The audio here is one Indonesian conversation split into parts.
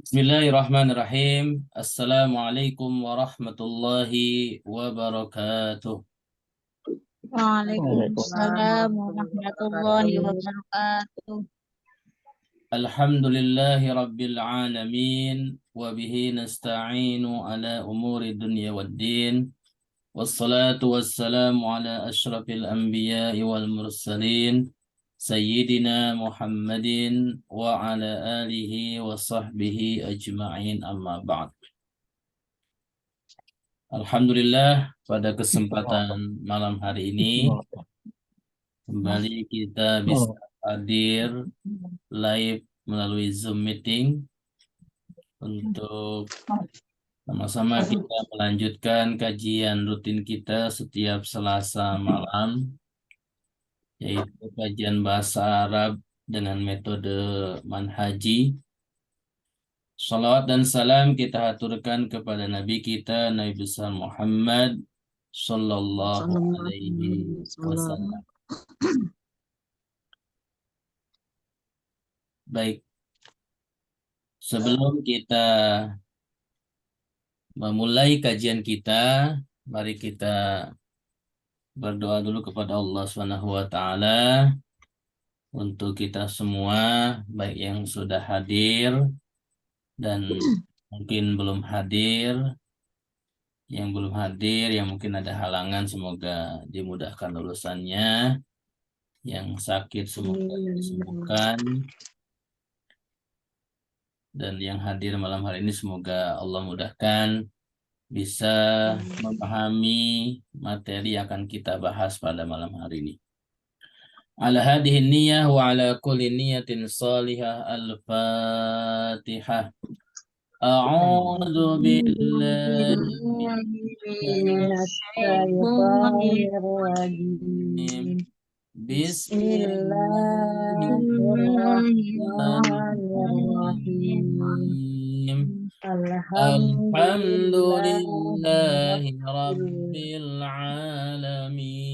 Bismillahirrahmanirrahim. Assalamualaikum warahmatullahi wabarakatuh. Waalaikumsalam Waalaikumsalam warahmatullahi warahmatullahi wabarakatuh. Alhamdulillahi rabbil alamin. Wabihi nasta'inu ala umuri dunya waddin. Wassalatu wassalamu ala ashrafil anbiya'i wal mursalin. Sayyidina Muhammadin wa ala alihi wa sahbihi ajma'in amma ba'd. Alhamdulillah pada kesempatan malam hari ini kembali kita bisa hadir live melalui Zoom meeting untuk sama-sama kita melanjutkan kajian rutin kita setiap Selasa malam, yaitu kajian bahasa Arab dengan metode manhaji. Salawat dan salam kita haturkan kepada Nabi kita, Nabi besar Muhammad Sallallahu Alaihi Wasallam. Baik, sebelum kita memulai kajian kita, mari kita berdoa dulu kepada Allah Subhanahu wa taala untuk kita semua, baik yang sudah hadir dan mungkin belum hadir. Yang belum hadir, yang mungkin ada halangan, semoga dimudahkan urusannya. Yang sakit semoga disembuhkan. Dan yang hadir malam hari ini semoga Allah mudahkan bisa memahami materi yang akan kita bahas pada malam hari ini. Ala hadhihi niyyah wa ala kulli niyatin salihah. Al-Fatihah. A'udzu billahi minasyaitonirrajim. Bismillahirrahmanirrahim. Alhamdulillahi rabbil alamin.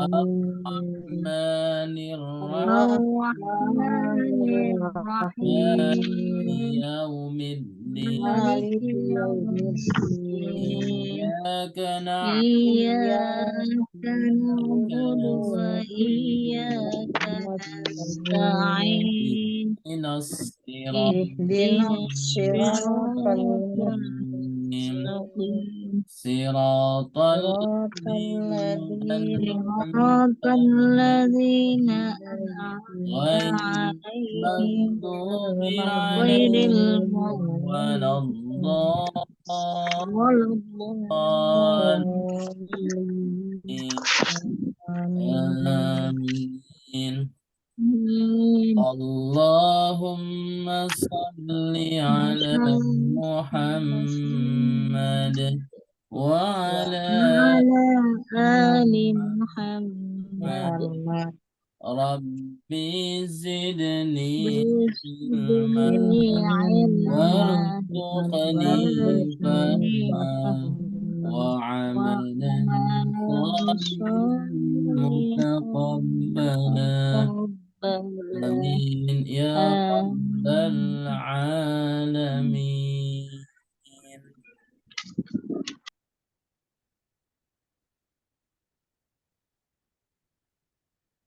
Ar-Rahmanir Rahim. Maliki yaumiddin. Iyyaka na'budu wa iyyaka nasta'in. ihdinas Siratal mustaqim. Siratal ladzina an'amta alaihim ghairil maghdubi Amin. Allahumma salli ala Muhammad wa ala ali Muhammad. Rabbi zidni ilman warzuqni fahma wa amalan mutaqabbala. Amin ya rabbal alamin.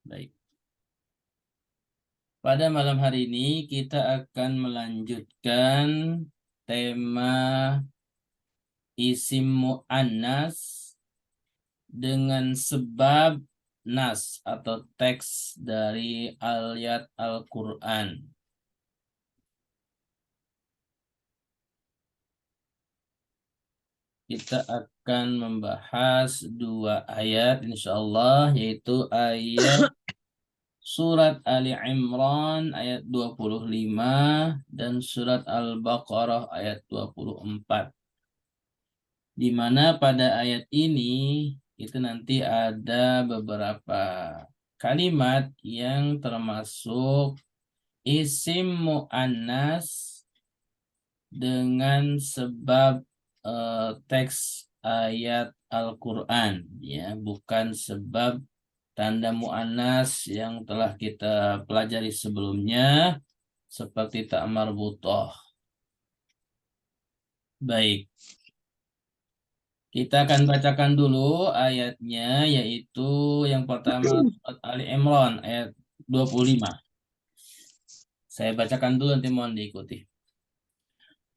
Baik. Pada malam hari ini kita akan melanjutkan tema isim mu'annas dengan sebab nas atau teks dari ayat Al-Quran. Kita akan membahas dua ayat insyaallah, yaitu ayat Surat Ali Imran ayat 25 dan Surat Al-Baqarah ayat 24. Di mana pada ayat ini itu nanti ada beberapa kalimat yang termasuk isim mu'annas dengan sebab teks ayat Al-Quran, ya, bukan sebab tanda mu'annas yang telah kita pelajari sebelumnya, seperti tak marbutah. Baik, kita akan bacakan dulu ayatnya, yaitu yang pertama surat Ali Imran ayat 25. Saya bacakan dulu, nanti mohon diikuti.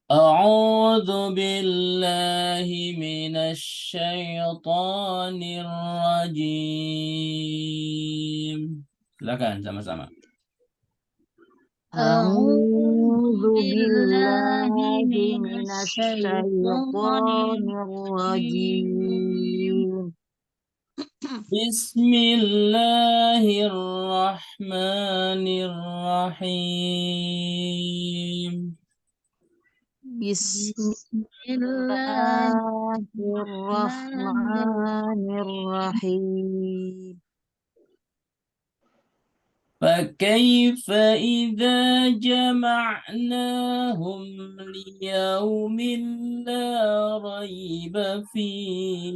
A'udzu billahi minasyaitonir rajim. Silakan sama-sama. أعوذ A'udzu بالله billahi من الشيطان minasyaitonir الرجيم rajim. Bismillahirrahmanirrahim. بسم الله الرحمن Bismillahirrahmanirrahim. فكيف إذا جمعناهم ليوم لا ريب فيه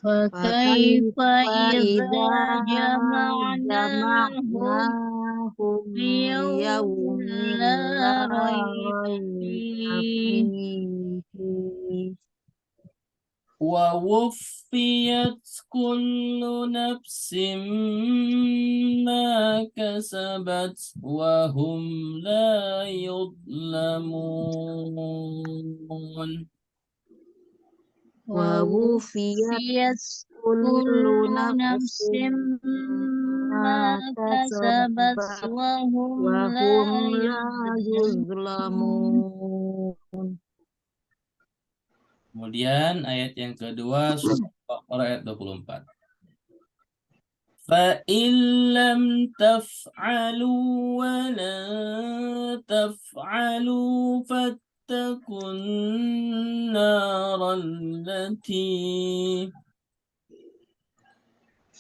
فكيف إذا إذا جمعناهم جمعناهم ليوم ليوم لا لا ريب ريب فيه فيه ووفيت كل نفس ما كسبت وهم لا يظلمون ووفيت كل كل نفس نفس ما ما كسبت كسبت وهم لا وهم لا يظلمون. يظلمون. Kemudian ayat yang kedua surah Al-Baqarah ayat 24. فَإِن لَّمْ تَفْعَلُوا وَلَن تَفْعَلُوا فَاتَّقُوا النَّارَ الَّتِي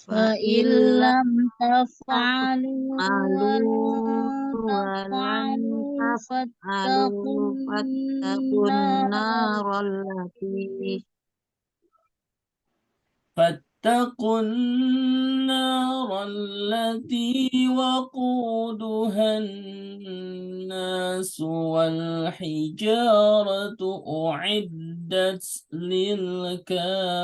فإن لم تفعلوا تفعلوا ولن ولن تفعلوا فاتقوا تفعلوا فاتقوا النار النار التي فاتقوا النار التي وقودها الناس والحجارة أعدت للكافرين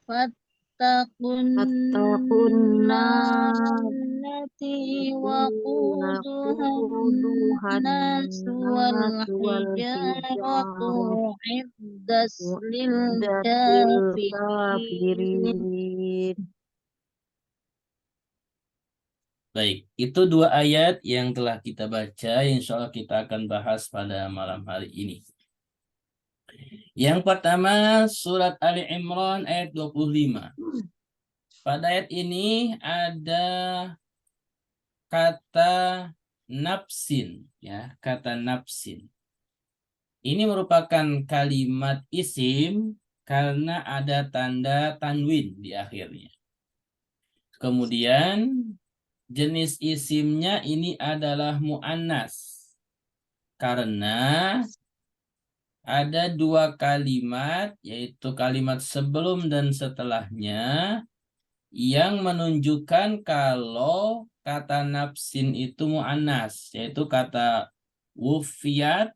فاتقوا فاتقوا النار النار التي التي وقودها وقودها الناس الناس والحجارة والحجارة أعدت أعدت للكافرين. للكافرين. Baik, itu dua ayat yang telah kita baca. Insya Allah kita akan bahas pada malam hari ini. Yang pertama, surat Ali Imran ayat 25. Pada ayat ini ada kata nafsin, ya, kata nafsin. Ini merupakan kalimat isim karena ada tanda tanwin di akhirnya. Kemudian jenis isimnya ini adalah mu'annas karena ada dua kalimat, yaitu kalimat sebelum dan setelahnya yang menunjukkan kalau kata nafsin itu mu'annas, yaitu kata wufiyat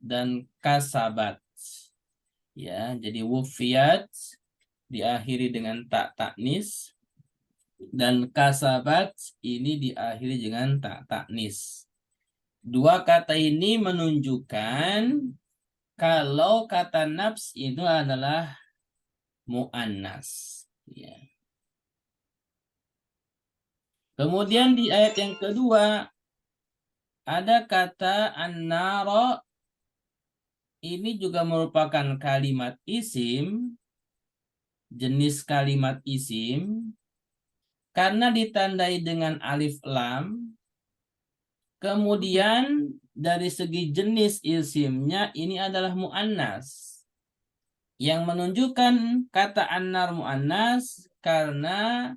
dan kasabat. Ya, jadi wufiyat diakhiri dengan tak taknis dan kasabat ini diakhiri dengan tak taknis. Dua kata ini menunjukkan kalau kata nafs itu adalah mu'annas. Ya. Kemudian di ayat yang kedua ada kata an-nara. Ini juga merupakan kalimat isim, jenis kalimat isim, karena ditandai dengan alif lam. Kemudian dari segi jenis isimnya ini adalah mu'annas. Yang menunjukkan kata an-nar mu'annas karena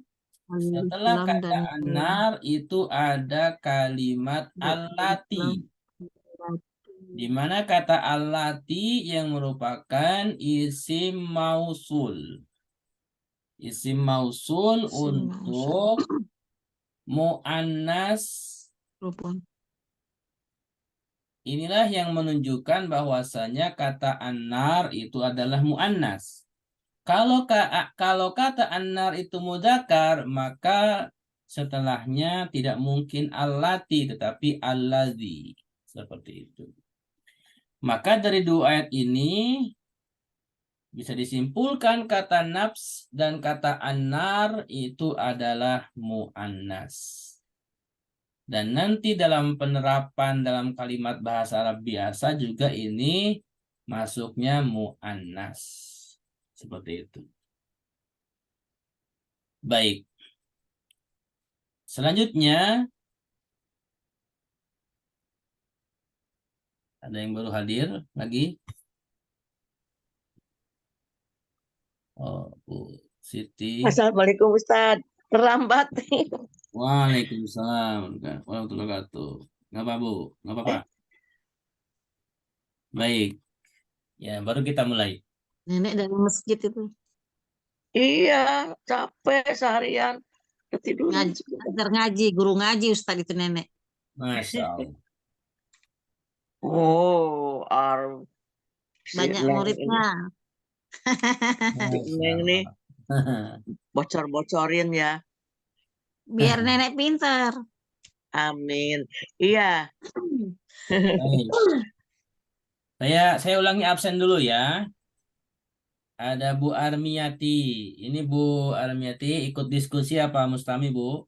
setelah Al-Islam kata dan an-nar itu ada kalimat allati. Di mana kata allati yang merupakan isim mausul. Isim mausul Isim mausul. untuk muannas. Rupun. Inilah yang menunjukkan bahwasanya kata annar itu adalah muannas. Kalau kata annar itu mudzakkar, maka setelahnya tidak mungkin allati tetapi allazi. Seperti itu. Maka dari dua ayat ini bisa disimpulkan kata nafs dan kata annar itu adalah muannas. Dan nanti dalam penerapan dalam kalimat bahasa Arab biasa juga ini masuknya muannas. Seperti itu. Baik. Selanjutnya, ada yang baru hadir lagi? Oh, Bu Siti. Assalamualaikum Ustaz. Terlambat. Waalaikumsalam warahmatullahi wabarakatuh. Nggak apa, Bu? Nggak apa-apa. Baik. Ya, baru kita mulai. Nenek dari masjid itu. Iya, capek seharian. Ketiduran. Ngaji, ngajar ngaji, guru ngaji Ustadz itu nenek. Masya Allah. Oh, Ar si Banyak Neng ini, muridnya. si Masya Neng nih Allah. bocor-bocorin ya. Biar nenek pinter. Amin. Iya. Baik. Saya ulangi absen dulu ya. Ada Bu Armiati. Ini Bu Armiati ikut diskusi apa Mustami, Bu?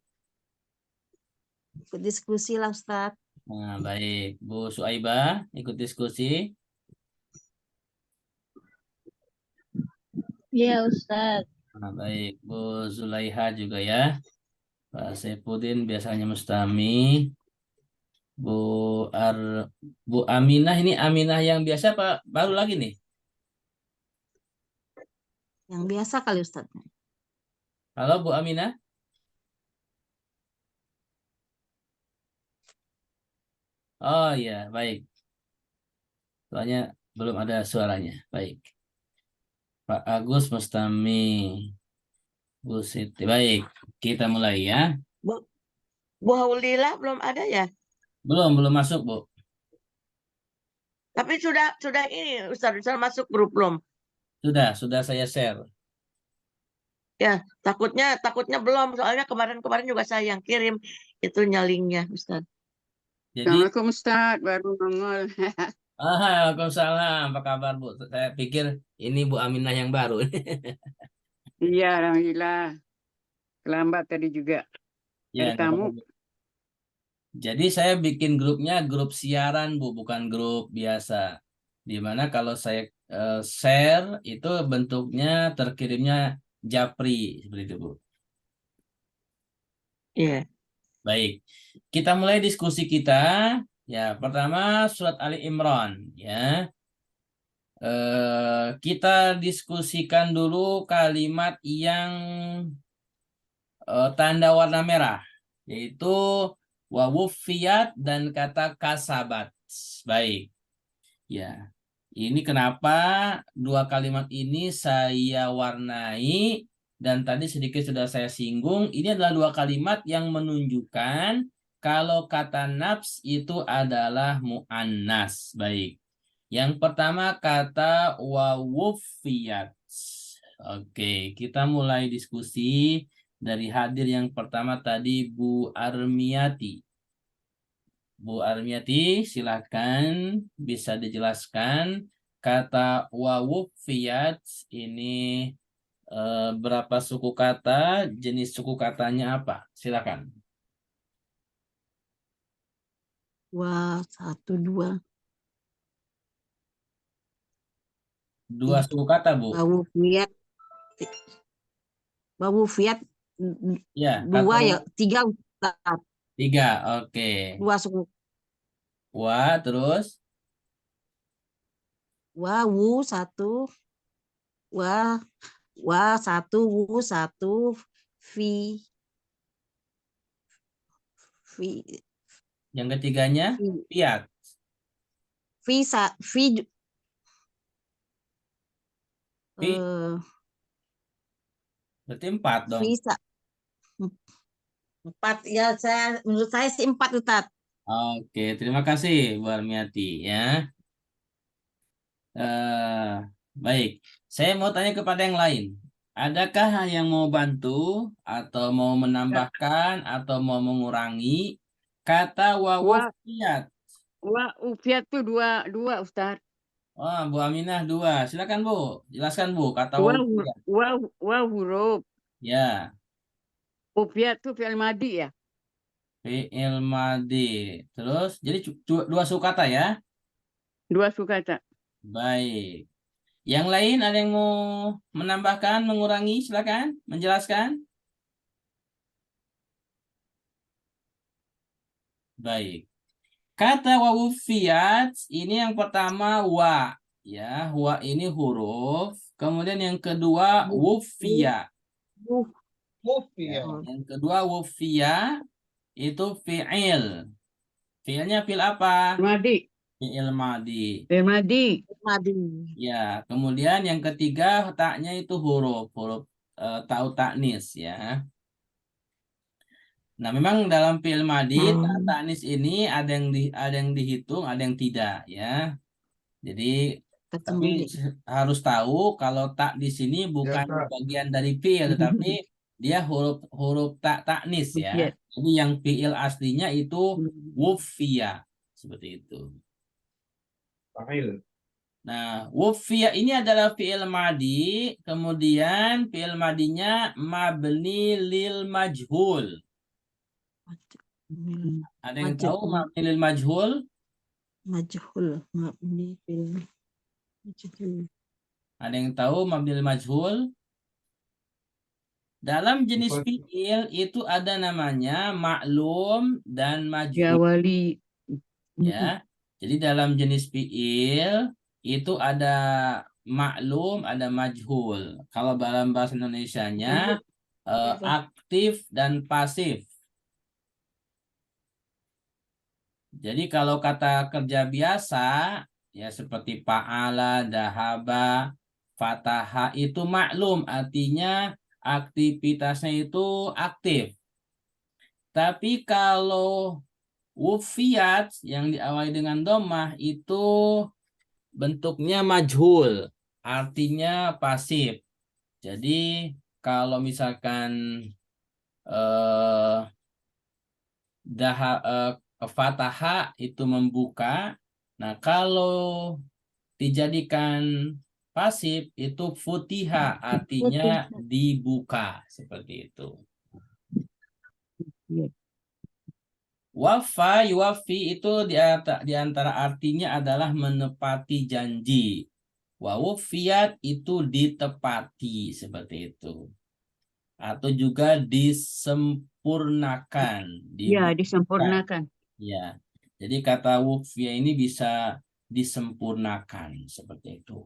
Ikut diskusi lah Ustadz. Nah, baik. Bu Suaibah ikut diskusi. Ya Ustaz. Nah, baik. Bu Zulaiha juga ya. Pak Saipudin biasanya Mustami. Bu Ar Bu Aminah, ini Aminah yang biasa Pak baru lagi nih? Yang biasa kali Ustadz. Halo Bu Aminah? Oh iya, baik. Soalnya belum ada suaranya. Baik. Pak Agus Mustami. Bu Siti. Baik, kita mulai ya. Bu Haulila belum ada ya? Belum masuk, Bu. Tapi sudah ini Ustaz masuk grup belum? Sudah saya share. Ya, takutnya belum. Soalnya kemarin juga saya yang kirim itu linknya Ustaz. Jadi, Assalamualaikum Ustaz, baru nongol. Waalaikumsalam. Apa kabar, Bu? Saya pikir ini Bu Aminah yang baru. Iya, Alhamdulillah. Terlambat tadi juga. Ya, Dari nggak tamu. apa-apa, Bu. Jadi saya bikin grupnya grup siaran, Bu, bukan grup biasa. Di mana kalau saya share itu bentuknya terkirimnya japri seperti itu, Bu. Iya. Baik, kita mulai diskusi kita. Ya, pertama surat Ali Imran. Ya, kita diskusikan dulu kalimat yang tanda warna merah, yaitu wawufiyat dan kata kasabat. Baik. Ya, ini kenapa dua kalimat ini saya warnai dan tadi sedikit sudah saya singgung. Ini adalah dua kalimat yang menunjukkan kalau kata nafs itu adalah mu'annas. Baik. Yang pertama kata wawufiyat. Oke, kita mulai diskusi dari hadir yang pertama tadi Bu Armiati. Bu Armiati, silakan bisa dijelaskan kata wawufiyat ini berapa suku kata, jenis suku katanya apa? Silakan. Wah, 1, 2. Dua suku kata, Bu. Bawu Fiat. Bawu Fiat. Ya, 2 kata ya, 3 Ustadz. 3. Oke. 2 suku. Wah, terus Wawu 1. Wah, 1, wu 1. Vi. yang ketiganya Vi. fiat. fi Fi, eh, berarti 4 dong. fi sa- 4 ya, menurut saya sih 4 Ustaz. Oke, terima kasih Bu Armiati ya. Eh, baik, saya mau tanya kepada yang lain. Adakah yang mau bantu atau mau menambahkan atau mau mengurangi kata Wa wawufiyat? wa ufiat tuh dua Ustaz. Wah, Bu Aminah 2. Silakan Bu, jelaskan Bu kata Wa wawufiyat. wa wa huruf. Ya, Ufiat tuh fi'il madi ya. fi'il madi. Terus, jadi 2 sukata ya? Dua sukata. Baik. Yang lain ada yang mau menambahkan, mengurangi? Silakan, menjelaskan. Baik. Kata wawufiyat ini yang pertama wa, ya. Wa ini huruf. Kemudian yang kedua wufiya. Ya, yang kedua wufiya itu fi'il. Fi'ilnya fi'il apa? Madi. Fi'il madi. Fi'il madi. Madi. Ya, kemudian yang ketiga taknya itu huruf ta'u ta'nis ya. Nah, memang dalam fi'il madi ta'u ta'nis ini ada yang dihitung, ada yang tidak ya. Jadi tapi harus tahu kalau tak di sini bukan bagian dari fi'il, tetapi dia huruf tak taknis ya. Iya. Jadi yang fi'il aslinya itu wufiya seperti itu. Nah, wufiya ini adalah fi'il madi, kemudian fi'il madinya mabni lil majhul. Ada yang tahu mabni lil majhul? Majhul, mabni fil majhul. Ada yang tahu mabni lil majhul? Dalam jenis fi'il itu ada namanya maklum dan Ya majhul wali. ya. Jadi dalam jenis fi'il itu ada maklum, ada majhul. Kalau dalam bahasa Indonesianya aktif dan pasif. Jadi kalau kata kerja biasa ya seperti fa'ala, dahaba, fataha itu maklum, artinya aktivitasnya itu aktif. Tapi kalau wufiyat yang diawali dengan domah itu bentuknya majhul, artinya pasif. Jadi kalau misalkan fataha itu membuka, nah kalau dijadikan pasif itu futiha, artinya dibuka seperti itu. Wafa, yuwafi itu di antara artinya adalah menepati janji. Wawufiyat itu ditepati seperti itu. Atau juga disempurnakan. Ya, disempurnakan. Ya. Jadi kata wufiyah ini bisa disempurnakan seperti itu.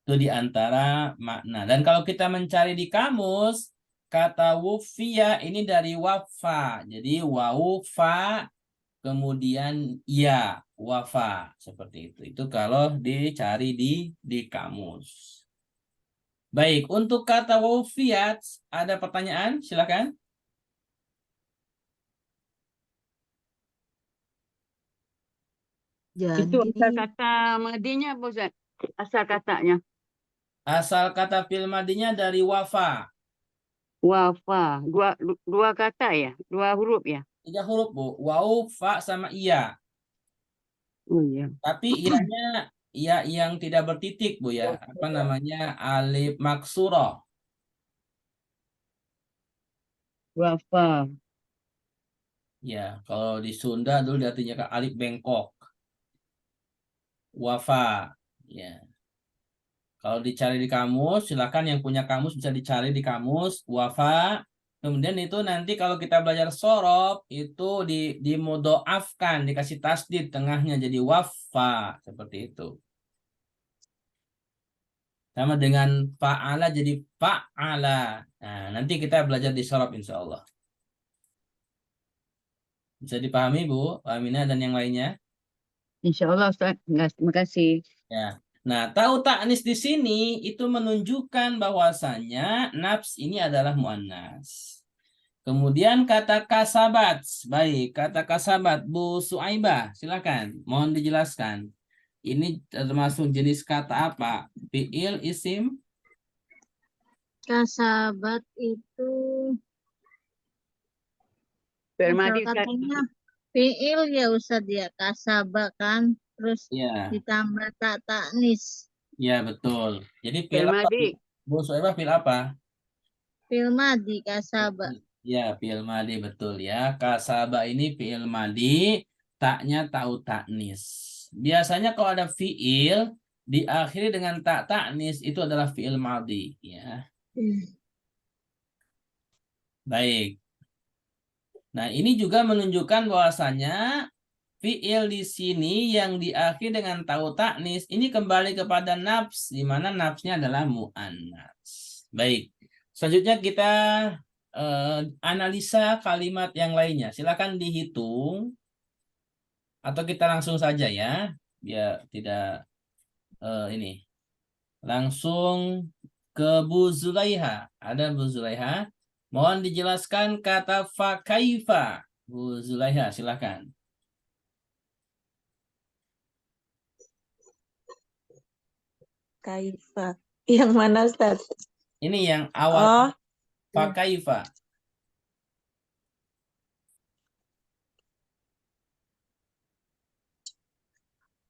Itu di antara makna. Dan kalau kita mencari di kamus, kata wufiya ini dari wafa. Jadi wawufa kemudian ya wafa seperti itu. Itu kalau dicari di kamus. Baik, untuk kata wufiyat ada pertanyaan? Silakan. Itu Jadi asal kata madinya, Ustaz. Asal katanya. Asal kata fil madinya dari wafa. Wafa. Dua kata ya? Dua huruf ya? 3 huruf, Bu. Waw, fa, sama iya. Oh iya. Tapi ianya iya yang tidak bertitik, Bu ya. Apa namanya? Alif maksurah. Wafa. Ya, kalau di Sunda dulu artinya kan alif bengkok. Wafa. Ya. Kalau dicari di kamus, silakan yang punya kamus bisa dicari di kamus wafa. Kemudian itu nanti kalau kita belajar sorob itu dimudoafkan, dikasih tasdid tengahnya jadi wafa seperti itu. Sama dengan fa'ala jadi fa'ala. Nah, nanti kita belajar di sorob insya Allah. Bisa dipahami Bu, Aminah dan yang lainnya? Insya Allah Ustaz. Terima kasih. Ya. Nah, tahu taknis di sini itu menunjukkan bahwasanya nafs ini adalah muannas. Kemudian kata kasabat. Baik, kata kasabat. Bu Suaibah, silakan. Mohon dijelaskan. Ini termasuk jenis kata apa? Fi'il, isim? Kasabat itu Fi'il asal madi Ustaz. katanya fiil ya Ustaz ya. Kasaba kan. Terus Ya, ditambah tak taknis. ya betul. Jadi Fi'il fi'il apa? madi. Bu Suaibah fi'il apa? Fiil madi kasaba. Ya, fi'il madi betul ya. Kasaba ini fi'il madi, taknya tahu taknis. Biasanya kalau ada fi'il diakhiri dengan tak taknis itu adalah fi'il madi ya. Baik. Nah, ini juga menunjukkan bahwasanya fi'il di sini yang diakhiri dengan tahu taknis ini kembali kepada nafs, di mana nafsnya adalah mu'annas. Baik. Selanjutnya kita analisa kalimat yang lainnya. Silakan dihitung atau kita langsung saja ya, biar tidak ini. Langsung ke Bu Zulaiha. Ada Bu Zulaiha? Mohon dijelaskan kata fakaifa. Bu Zulaiha, silakan. Kaifa. Yang mana Ustaz? Ini yang Oh, awal fakaifa.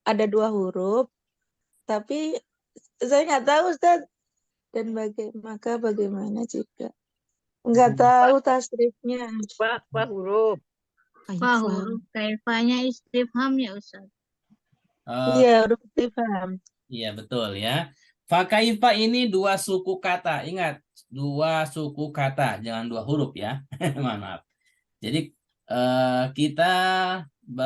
ada 2 huruf, tapi saya nggak tahu Ustaz. Dan bagaimana jika nggak tahu tasrifnya. Fa huruf. Fa Kaifa. huruf kaifanya istifham ya Ustaz. Iya, huruf istifham. Iya, betul ya. Fakaifa ini 2 suku kata. Ingat, 2 suku kata, jangan 2 huruf ya. Maaf. Jadi kita Ya.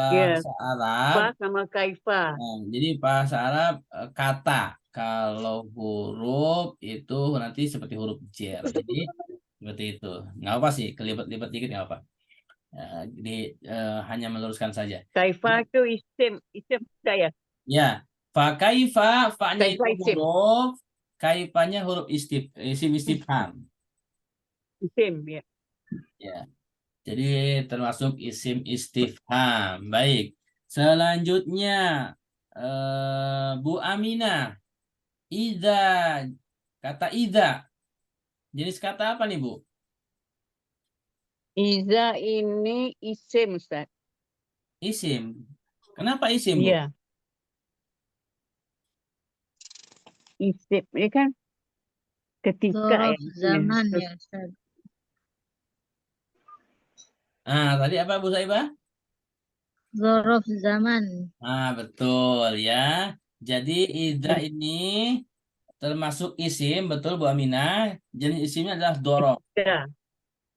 bahasa Fa Arab, sama kaifa. jadi bahasa Arab kata. Kalau huruf itu nanti seperti huruf jar. Jadi seperti itu. Nggak apa sih, kelibet-libet dikit nggak apa. Jadi hanya meluruskan saja. Kaifa itu isim saya. Ya, fakaifa, fa-nya itu Kaifa isim. huruf, kaifanya huruf isim istifham. Isim ya. Ya. Jadi termasuk isim istifham. Baik. Selanjutnya Bu Aminah. Iza. Kata iza. Jenis kata apa nih, Bu? Iza ini isim Ustaz. Isim. Kenapa isim, Bu? Iya. Isim ini kan ketika Zorof zaman ya Ustaz. Tadi apa Bu Saibah? Zorof zaman. Betul ya. Jadi iza ini termasuk isim, betul Bu Aminah. Jenis isimnya adalah dorof. Ya.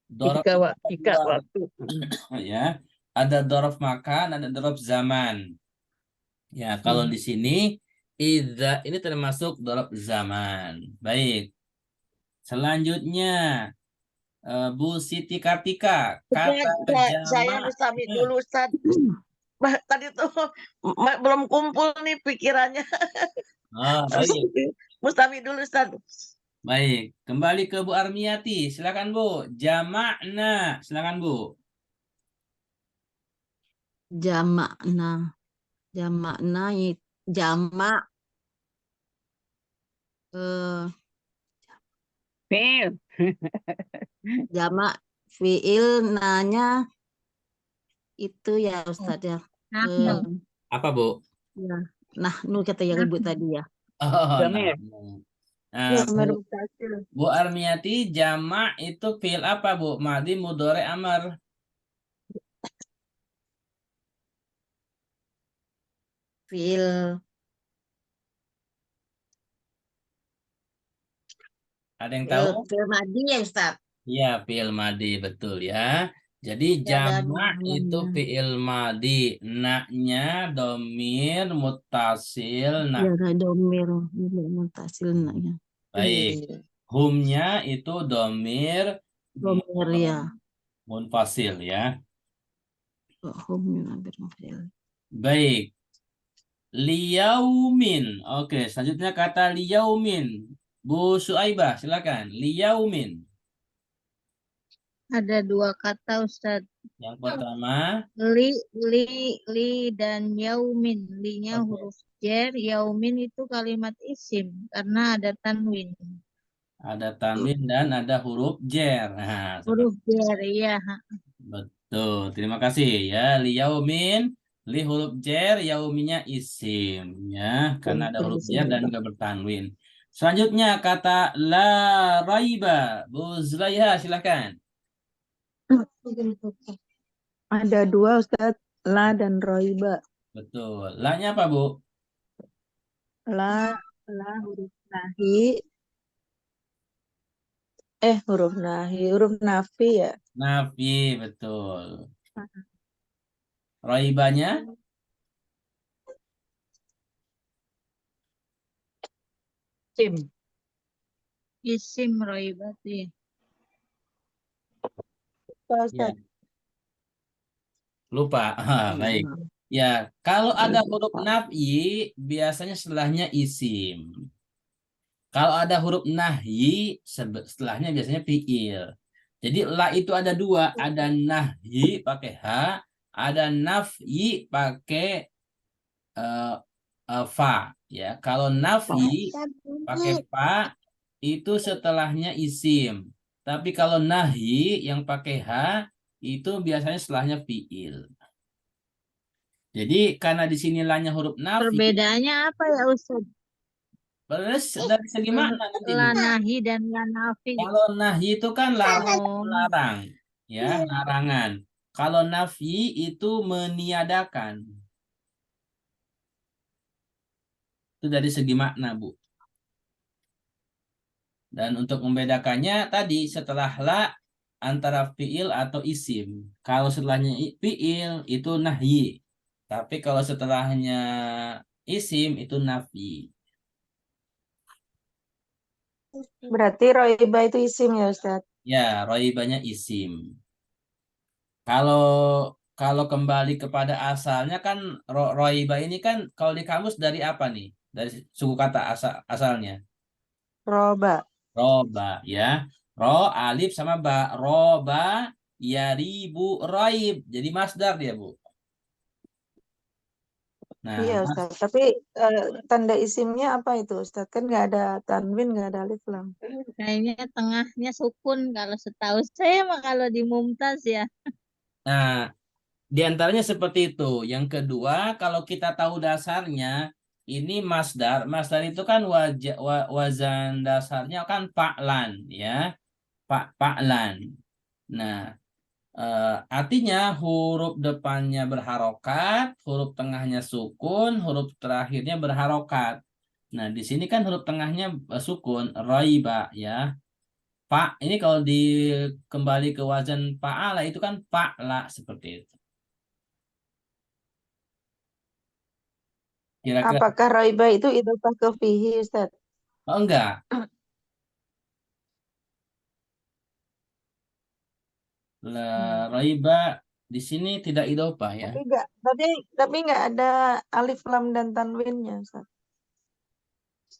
Dorof Ketika waktu. ya. Ada dorof makan, ada dorof zaman. Ya, kalau di sini idza ini termasuk dorof zaman. Baik. Selanjutnya Bu Siti Kartika, kata Saya jamak. Mustami dulu Ustaz. Tadi tuh belum kumpul nih pikirannya. Harus Baik. Mustami dulu Ustaz. Baik, kembali ke Bu Armiati. Silakan Bu. Jamakna. Silakan Bu. Jamakna. Jamak Fi'il. jamak fiil nanya itu ya Ustaz ya. Nahnu. Apa Bu? Ya. Nahnu kata yang Ibu tadi ya. Damir. Ya, Bu, Bu Armiati, jamak itu fiil apa Bu? Madi, mudhari, amar. Fiil Ada yang tahu? fiil madi ya Ustaz. Iya, fiil madi, betul ya. Jadi jamak itu fiil madi. Naknya domir, mutasil, Ya, ada domir mutasil naknya. Baik. Humnya itu domir Domir ya. munfasil ya. Hum domir mutasil. Baik. Liyaumin. Oke, selanjutnya kata liyaumin. Bu Suaibah, silakan. Liyaumin. Ada dua kata Ustadz. Yang pertama, Li, li, li dan yaumin. Linya oke, huruf jer, yaumin itu kalimat isim karena ada tanwin. ada tanwin dan ada huruf jer. Nah, seperti Huruf jer, iya. betul. Terima kasih ya. Liyaumin, li huruf jer, yauminya isim ya, karena ada huruf jer dan juga bertanwin. Selanjutnya kata la raiba. Bu Zulaiha, silakan. Ada dua Ustadz, la dan roiba. Betul. La-nya apa, Bu? La, la huruf nahi, huruf nafi ya. Nafi, betul. Raibanya? Sim. Isim roibati. Pak Ya, Ustadz. lupa. Ah, baik. Ya, kalau ada huruf nafi, biasanya setelahnya isim. Kalau ada huruf nahyi, setelahnya biasanya fiil. Jadi la itu ada dua, ada nahyi pakai h, ada nafyi pakai fa. Ya, kalau nafi pakai fa itu setelahnya isim. Tapi kalau nahyi yang pakai h itu biasanya setelahnya fiil. Jadi karena di sini lanya huruf nafi, Perbedaannya apa ya Ustadz? dari segi makna nanti Bu. Lanahi dan lanafi. Kalau nahi itu kan larang, Oh, larang, ya, larangan. Kalau nafi itu meniadakan. Itu dari segi makna, Bu. Dan untuk membedakannya tadi setelah la antara fiil atau isim. Kalau setelahnya fiil itu nahyi. Tapi kalau setelahnya isim itu nafi. Berarti roiba itu isim ya Ustadz? Ya, roibanya isim. Kalau kalau kembali kepada asalnya kan roiba ini kan kalau di kamus dari apa nih? Dari suku kata asalnya. Roba. Roba ya. Ro alif sama ba. Roba ya ribu roib. Jadi masdar dia, Bu. Iya Nah, Ustadz. Tapi tanda isimnya apa itu Ustadz? Kan nggak ada tanwin, nggak ada alif lam. kayaknya tengahnya sukun kalau setahu saya mah kalau di Mumtaz ya. nah, di antaranya seperti itu. Yang kedua, kalau kita tahu dasarnya, ini masdar. Masdar itu kan wazan dasarnya kan fa'lan ya. Fa'lan. Nah, artinya huruf depannya berharokat, huruf tengahnya sukun, huruf terakhirnya berharokat. Nah, di sini kan huruf tengahnya sukun, roiba ya. Pak, ini kalau kembali ke wazan fa'ala itu kan fa'la seperti itu. Kira-kira, Apakah roiba itu idhofah ke fihi Ustadz? oh enggak, roiba di sini tidak idopah ya. Tapi nggak ada alif lam dan tanwinnya Ustadz.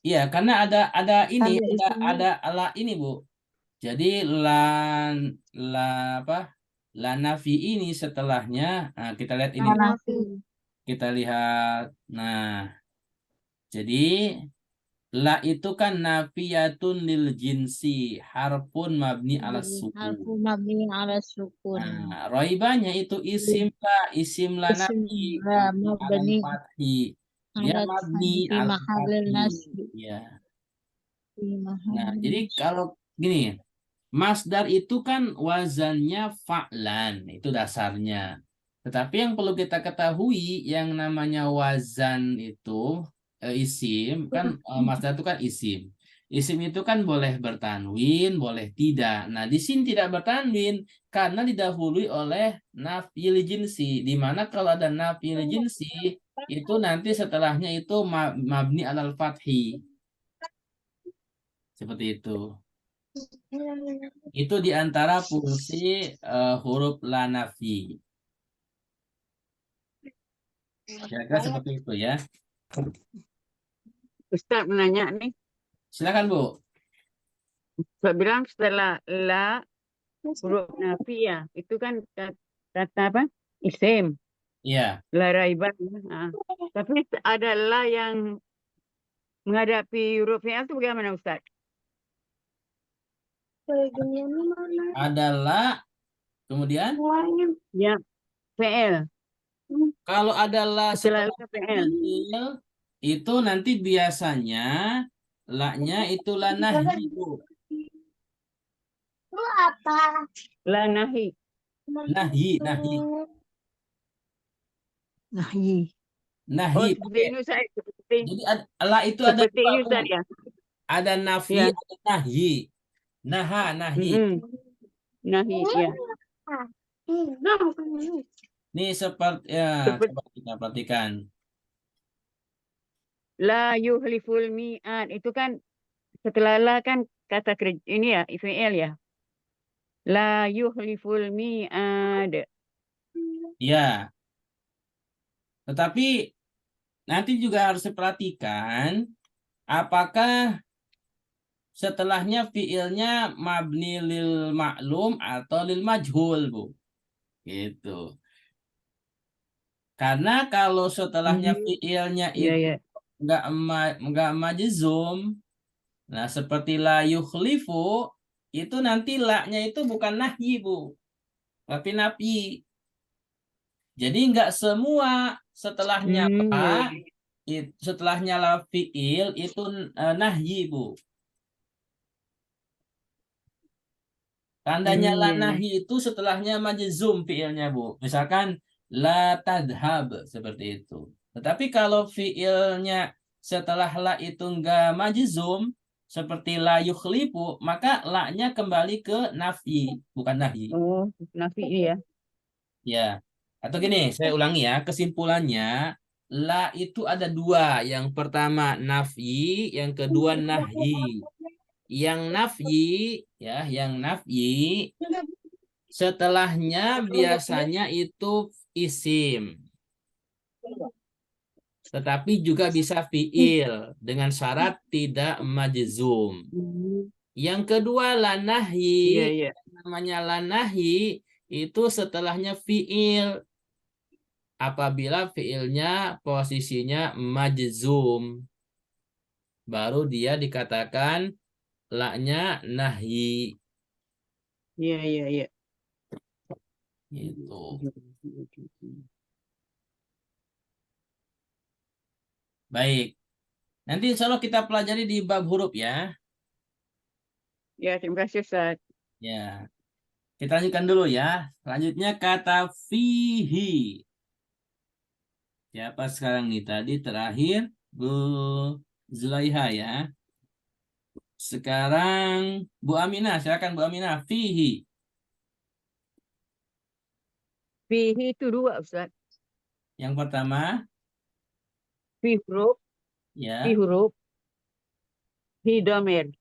Iya, karena ada ini, Tanda isimnya ada la ini Bu. Jadi lan la apa? La nafi ini setelahnya, nah kita lihat ini, Bu. nafi. Kita lihat. Nah, jadi la itu kan nafiyatun lil jinsi, harfun mabni ala Harfu sukun. mabni ala sukun. Nah, roibanya itu isim lah, isim la Isim nafi, la mabni ala mabni fathi. Dia ala mabni fi ala mahallil fathi. nasbi. Ya. Fi Nah, mahallil jadi nasbi. kalau gini, masdar itu kan wazannya fa'lan, itu dasarnya. Tetapi yang perlu kita ketahui yang namanya wazan itu isim kan masdar itu kan isim. Isim itu kan boleh bertanwin, boleh tidak. Nah, di sini tidak bertanwin karena didahului oleh nafil jinsi. Di mana kalau ada nafil jinsi itu nanti setelahnya itu mabni alal fathi. Seperti itu. Itu di antara fungsi huruf la nafi. Kira-kira seperti itu ya. Ustaz menanya nih. Silakan Bu. Ustaz bilang setelah la huruf nafi ya, itu kan kata apa? Isim. Iya. La raiba. Tapi ada la yang menghadapi huruf fi'il itu bagaimana Ustaz? Adalah kemudian Ya, fi'il. kalau adalah Setelah setelah la fi'il. fi'il itu nanti biasanya la-nya itu la nahyi Bu. La nahi. Nahyi, nahyi, Nahyi. nahyi. Oh, seperti ini Ustaz. Jadi la itu ada Seperti dua ini Bu. Ustaz ya. Ada nafi, Ya. ada nahyi. Naha, nahyi. Nahi, ya. Ini seperti ya, Seperti coba kita perhatikan. la yuhliful mi'ad. Itu kan setelah la kan kata kerja ini ya, fi'il ya. La yuhliful mi'ad. Ya, tetapi nanti juga harus diperhatikan apakah setelahnya fiilnya mabni lil ma'lum atau lil majhul, Bu. Gitu. Karena kalau setelahnya fiilnya Ya, itu ya. enggak majzum, nah seperti la yukhlifu itu nanti la-nya itu bukan nahyi, Bu, tapi nafi. Jadi enggak semua setelahnya Ya, la setelahnya la fiil itu nahyi, Bu. Tandanya la ya. nahyi itu setelahnya majzum fiilnya, Bu. Misalkan la tadhab seperti itu. Tetapi kalau fiilnya setelah la itu enggak majzum seperti la yukhlifu, maka la-nya kembali ke nafi, bukan nahyi. Oh, nafi ya. Ya. Atau gini, saya ulangi ya, kesimpulannya la itu ada dua. Yang pertama nafi, yang kedua nahyi. Yang nafyi ya, yang nafyi setelahnya biasanya itu isim, tetapi juga bisa fiil dengan syarat tidak majzum. Yang kedua la Iya, nahyi, iya. namanya la nahyi itu setelahnya fiil apabila fiilnya posisinya majzum, baru dia dikatakan la-nya nahyi Iya, iya, iya. gitu. Baik. Nanti insya Allah kita pelajari di bab huruf ya. Ya, terima kasih Ustaz. Ya. Kita lanjutkan dulu ya. Selanjutnya kata fihi. Siapa sekarang nih? Tadi terakhir Bu Zulaiha ya. Sekarang Bu Aminah. Silakan Bu Aminah. Fihi. Fihi itu dua Ustaz. Yang pertama Fi huruf, fi ya. huruf, fi domir.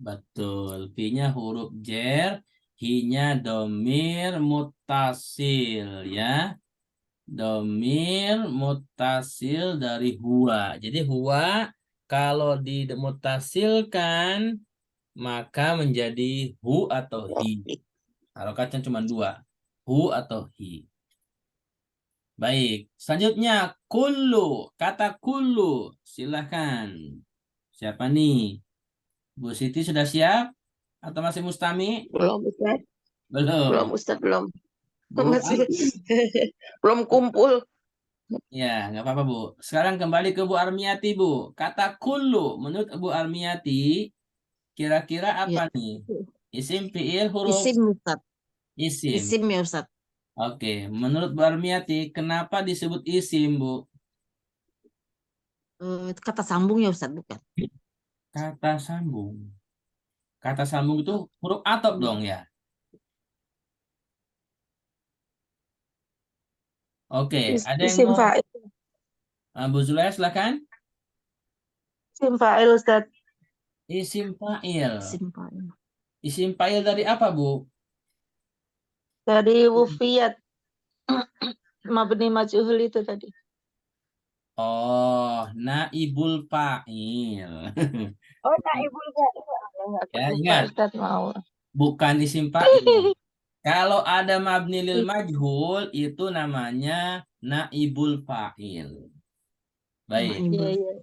Betul. Fi-nya huruf jer. Hi-nya domir mutasil ya. Domir mutasil dari huwa. Jadi huwa kalau dimutasilkan maka menjadi hu atau hi. Harokatnya cuma dua. Hu atau hi. Baik. Selanjutnya kullu. Kata kullu. Silahkan. Siapa nih? Bu Siti sudah siap? Atau masih mustami? Belum Ustaz, belum Belum. Ustaz, belum. Bu, Masih belum kumpul. ya, nggak apa-apa, Bu. Sekarang kembali ke Bu Armiati, Bu. Kata kullu, menurut Bu Armiati, kira-kira Ya. apa nih? Isim, fiil, huruf? Isim Ustaz. Isim. Isim ya Ustaz. Oke, menurut Bu Armiati, kenapa disebut isim, Bu? Kata sambung ya Ustaz, bukan? Kata sambung. Kata sambung itu huruf atop dong ya? Oke, ada yang Isim mau? fa'il. Bu Zulaya, silakan. Isim fa'il Ustaz. Isim fa'il. Isim fa'il. Isim fa'il dari apa, Bu? Dari wufiyat mabni majhul itu tadi. Oh, naibul fa'il. Oh, naibul fa'il. Ya, Lupa ingat, Ustaz mau. bukan isim fa'il. Kalau ada mabni lil majhul itu namanya naibul fa'il. Baik. Iya, iya.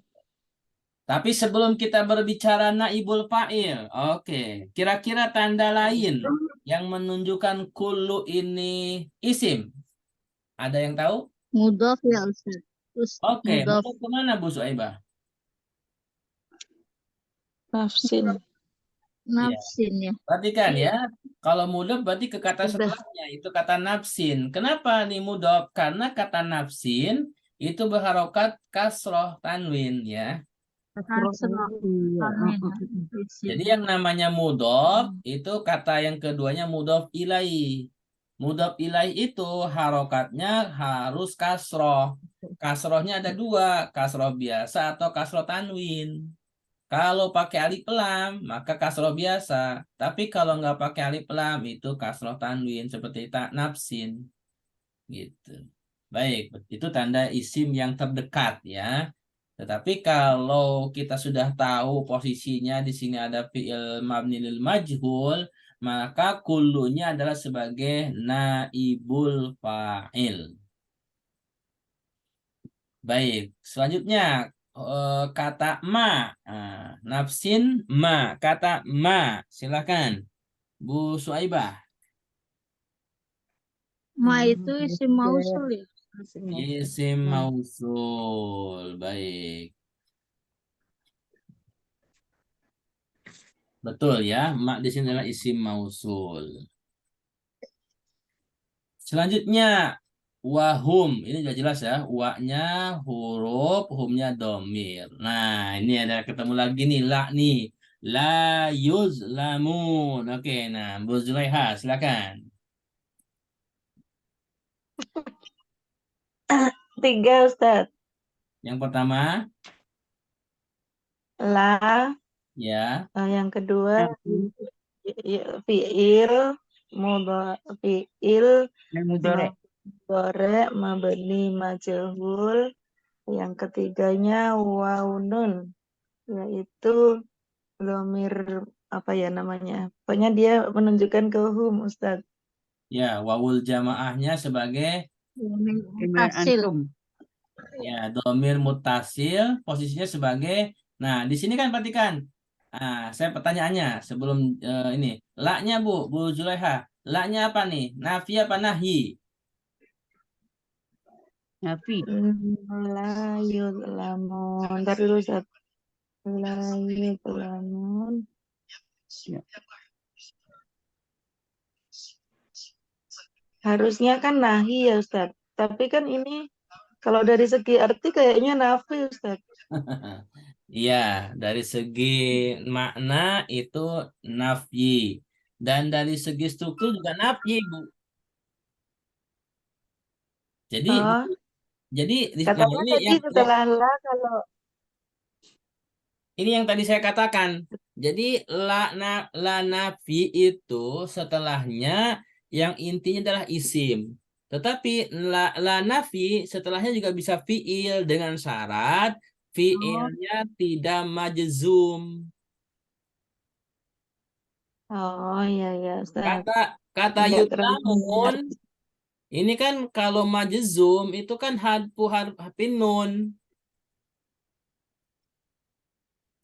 Tapi sebelum kita berbicara naibul fa'il, oke, kira-kira tanda lain yang menunjukkan kullu ini isim. Ada yang tahu? Mudhof ya Ustaz. Terus Oke, mudhof mau kemana Bu Suaibah? Nafsin. Iya. nafsin ya. Perhatikan ya, kalau mudhof berarti ke kata Udah. setelahnya, itu kata nafsin. Kenapa nih mudhof? Karena kata nafsin itu berharokat kasroh tanwin ya. Kasroh. Amin. Isim. Jadi yang namanya mudhof itu kata yang keduanya mudhof ilai. Mudhof ilai itu harokatnya harus kasroh. Kasrohnya ada dua, kasroh biasa atau kasroh tanwin. Kalau pakai alif lam, maka kasroh biasa. Tapi kalau nggak pakai alif lam, itu kasroh tanwin seperti tak nafsin. Gitu. Baik, itu tanda isim yang terdekat ya. Tetapi kalau kita sudah tahu posisinya di sini ada fi'il mabni lil majhul, maka kullunya adalah sebagai naibul fa'il. Baik, selanjutnya kata ma. Nah, nafsin ma, kata ma. Silakan, Bu Suaibah. Ma itu isim mausul ya. Isim mausul. Baik. Betul ya, ma di sini adalah isim mausul. Selanjutnya wahum, ini sudah jelas ya, wa-nya huruf, humnya domir. Nah, ini ada ketemu lagi nih, la nih. La yuzlamun. Oke, nah, Bu Zulaiha, silakan. 3 Ustaz. Yang pertama, La, ya, yang kedua fiil, fiil, mudhari, mabni majhul. Yang ketiganya waunun, yaitu dhamir apa ya namanya? Pokoknya dia menunjukkan ke hum, Ustaz. ya, wawul jamaahnya sebagai Hasil. ya domir mutasil, posisinya sebagai. Nah, di sini kan perhatikan. Saya pertanyaannya sebelum ini, la-nya Bu Zulaiha, la-nya apa nih? Nafi apa nahi? Nafi. La yuzlamun. Ntar dulu, Ustaz. La yuzlamun. Harusnya kan nahi ya, Ustaz. Tapi kan ini kalau dari segi arti kayaknya nafi, Ustaz. Iya, dari segi makna itu nafyi. Dan dari segi struktur juga nafyi, Bu. Jadi Oh, nah katanya ini tadi yang setelah la kalau ini yang tadi saya katakan. Jadi la nafi itu setelahnya yang intinya adalah isim. Tetapi la nafi setelahnya juga bisa fiil dengan syarat fiilnya tidak majzum. oh iya ya, Ustaz. Kata Nggak terlalu yutlamun ini kan kalau majzum itu kan harfin nun.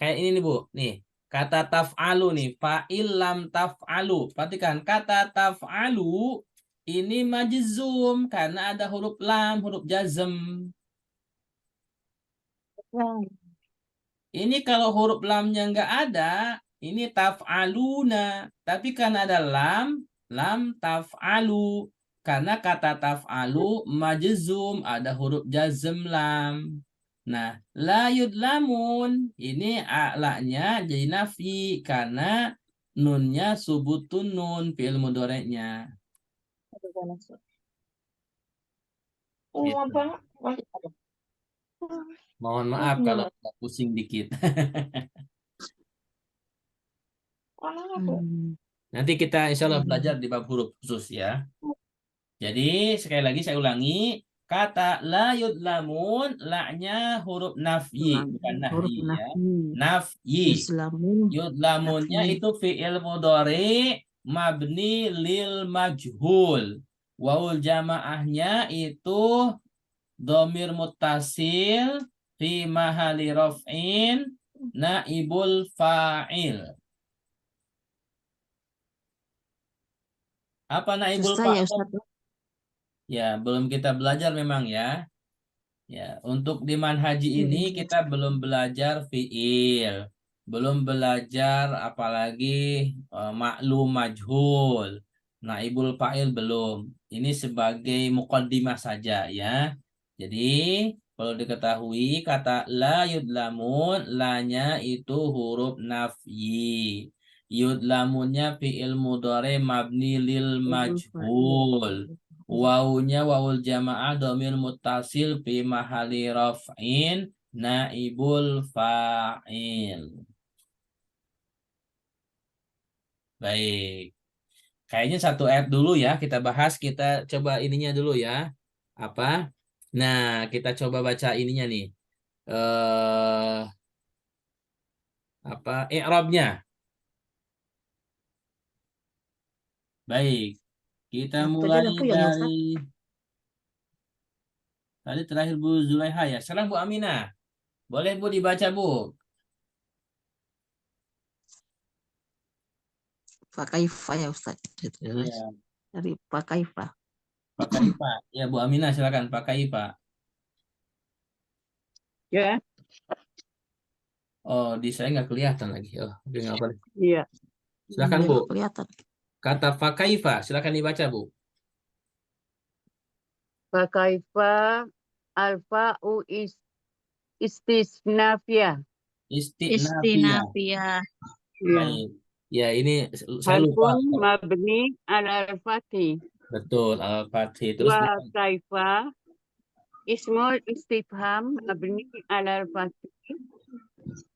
Kayak ini nih Bu, nih kata taf'alu nih, fa'il lam taf'alu. Perhatikan kata taf'alu ini majzum karena ada huruf lam, huruf jazm. Ini kalau huruf lamnya nggak ada, ini taf'aluna. Tapi karena ada lam taf'alu. Karena kata taf'alu majzum, ada huruf jazm lam. Nah, la yudlamun ini a'lanya jadi nafi karena nunnya subutun nun fi'il mudhari'nya. Gitu. Mohon maaf kalau agak pusing dikit. Nanti kita insya Allah belajar di bab huruf khusus ya. Jadi sekali lagi saya ulangi, Kata la yudlamun, la-nya huruf nafyi, bukan Huruf nahyi ya. nafi. Nafyi. Yuslamun. Yudlamunnya Nafyi. itu fi'il mudhari mabni lil majhul. Waul jamaahnya itu domir muttasil fi mahali raf'in naibul fa'il. Apa naibul Susah ya fa'il? Ustaz. Ya, belum kita belajar memang ya. Ya, untuk di manhaji ini kita belum belajar fiil, belum belajar apalagi maklum majhul. Naibul fa'il belum. Ini sebagai muqaddimah saja ya. Jadi perlu diketahui kata la yudlamun, la-nya itu huruf nafyi. Yudlamunnya fiil mudhari mabni lil majhul. Wawunya wawul jamaah domir muttasil fi mahali raf'in naibul fa'il. Baik. Kayaknya satu ayat dulu ya kita bahas. Kita coba ininya dulu ya. Apa? Nah, kita coba baca ininya nih. Apa? I'rabnya. Baik. Kita mulai Waktunya udah puyeng ya Ustaz. dari tadi terakhir Bu Zulaiha ya. Sekarang Bu Aminah. Boleh Bu dibaca Bu? Fakaifa ya Ustaz. Ya, Dari Fakaifa. pakai Pak. Ya Bu Aminah silakan pakai Pak. Ya, Oh, di saya nggak kelihatan lagi. Oh, oke, nggak apa. iya. Silakan Dia Bu. nggak kelihatan. Kata fakaifa, silakan dibaca Bu. Fakaifa alfa'u istisnafiyah. Istinafiyah. Istinafiyah. Ya. Baik. Ya, ini saya lupa. Harfun mabni ala al-fathi. Betul, al-fathi. Terus Wa kaifa ismul istifham mabni ala al-fathi.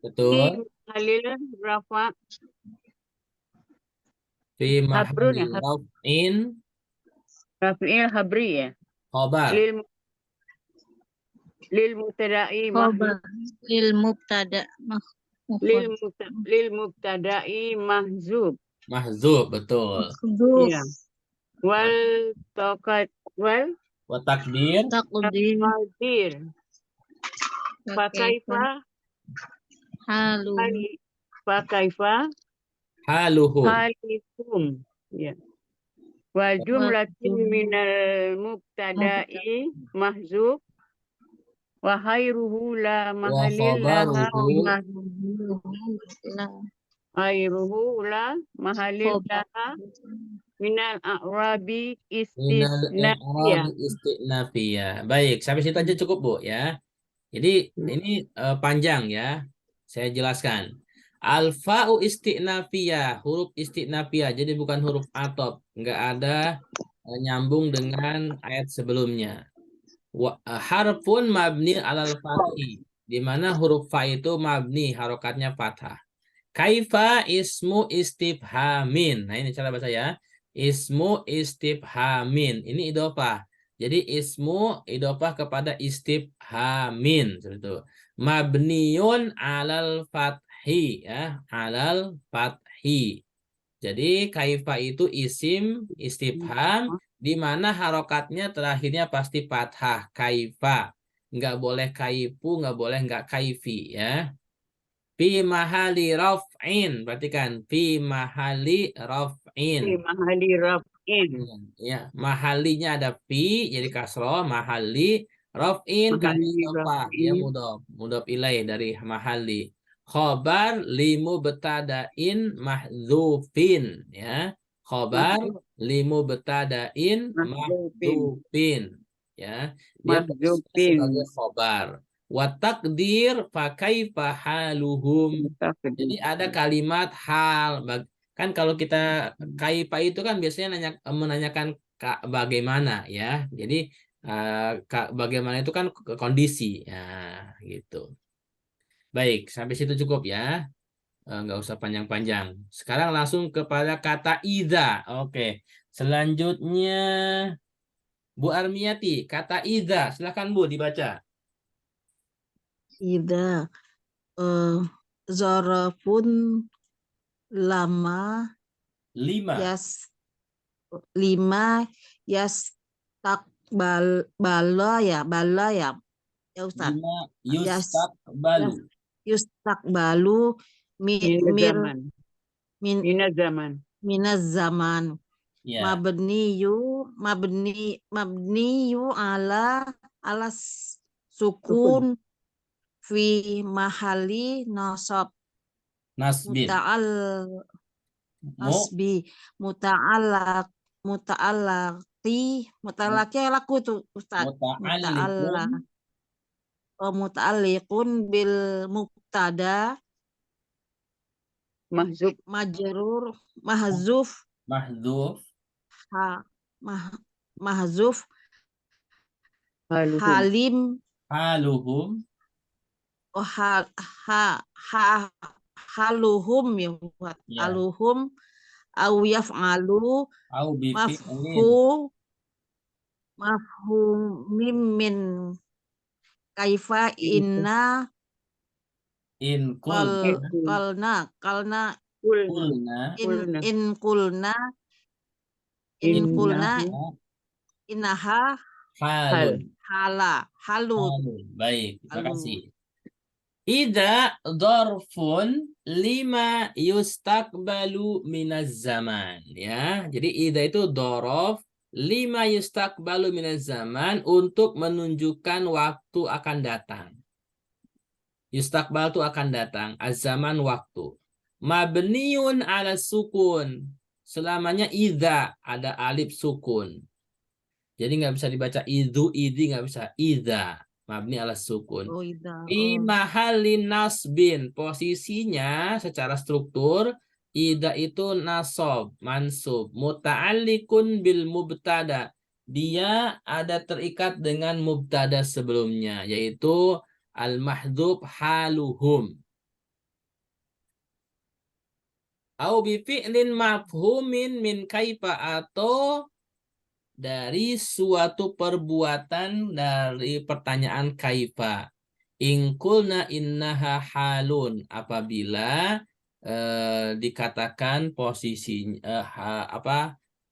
betul. Halil rafa Fi habrun mahalli ya. raf'in Rafi'il habri ya. khobar. Lil mubtada'i Khobar lil mubtada lil mubtada'i mahzub. Mahzub, betul. Mahdzuf. Ya. Wal taqad wal Wa takdir. Taqdim taqdir. Fakaifa halu fakaifa Haluhum. halikum. Ya. Wal jumlatin minal mubtada'i mahzub wa khairuhu la mahallil laha khairuhu la mahallil laha minal a'rabi Minal istisnafiyah. i'rabi istinafiyah. Baik, sampai situ aja cukup Bu ya. Jadi ini panjang ya. Saya jelaskan. Alfa'u istinafiyah, huruf istinafiyah. Jadi bukan huruf atop, nggak ada nyambung dengan ayat sebelumnya. Harfun mabni alal fathi, di mana huruf fa itu mabni, harokatnya fathah. Kaifa ismu istifhamin. Nah, ini cara baca ya. Ismu istifhamin. Ini idhofah. Jadi ismu idhofah kepada istifhamin. Seperti itu. Mabniun alal fathi ya, alal fathi. Jadi kaifa itu isim istifham di mana harokatnya terakhirnya pasti fathah. Kaifa. Nggak boleh kaifu, nggak boleh nggak kaifi ya. Fi mahali raf'in. Perhatikan. Fi mahali raf'in. Fi mahali raf'in. Ya, mahalinya ada fi jadi kasroh, mahali raf'in karena idhofah dia mudhof ilaih dari mahali. Khobar limu betadain mahdzufin ya. Khobar limu betadain mahdzufin ya. Dia sebagai khobar. Wa takdir fakaifa haluhum. Jadi ada kalimat hal. Kan kalau kita kaifa itu kan biasanya menanyakan bagaimana ya. Jadi bagaimana itu kan kondisi. Ya, gitu. Baik, sampai situ cukup ya. Nggak usah panjang-panjang. Sekarang langsung kepada kata idza. Oke. Selanjutnya Bu Armiyati, kata idza, silakan Bu dibaca. Ida zarafun lama 5. yas 5 yas bala ya ya Ustaz. 5 Yas yustaqbalu. yas yustakbalu Mina mir zaman. min Mina zaman. minaz zaman Ya, mabniyu ala Sukun. sukun fi mahali nasab nasbin. muta'al Mu nasbi muta'allaq muta'allaqi laku tuh Ustaz muta'alliqun muta'alliqun bil mubtada Mahzub. majrur mahzuf mahdzuf ha mah, mahzuf Haluhum. halim haluhum oh, ha, haluhum ya buat ya haluhum au yaf'alu au bi fi'lin mafhu mafhumim min kaifa inna in kal kulna Itu. kalna Kulna. kulna in Kulna. in kulna in kulna Innahu inaha hal. halun. halu Baik, terima halu kasih. Ida dorfun 5 yustakbalu minaz zaman. Ya, jadi ida itu dorof 5 yustakbalu minaz zaman untuk menunjukkan waktu akan datang. Yustakbal itu akan datang. Az-zaman waktu. Mabniun ala sukun. Selamanya ida ada alif sukun. Jadi nggak bisa dibaca idu, idi nggak bisa. Ida. Mabni ala sukun. oh ida Fi mahalin nasbin. Posisinya secara struktur ida itu nasob, mansub, muta'alliqun bil mubtada. Dia ada terikat dengan mubtada sebelumnya yaitu al-mahdhuf haluhum. Au bi fi'lin mafhumin min kaifa atau dari suatu perbuatan dari pertanyaan kaifa. Ingkulna innaha halun apabila dikatakan posisi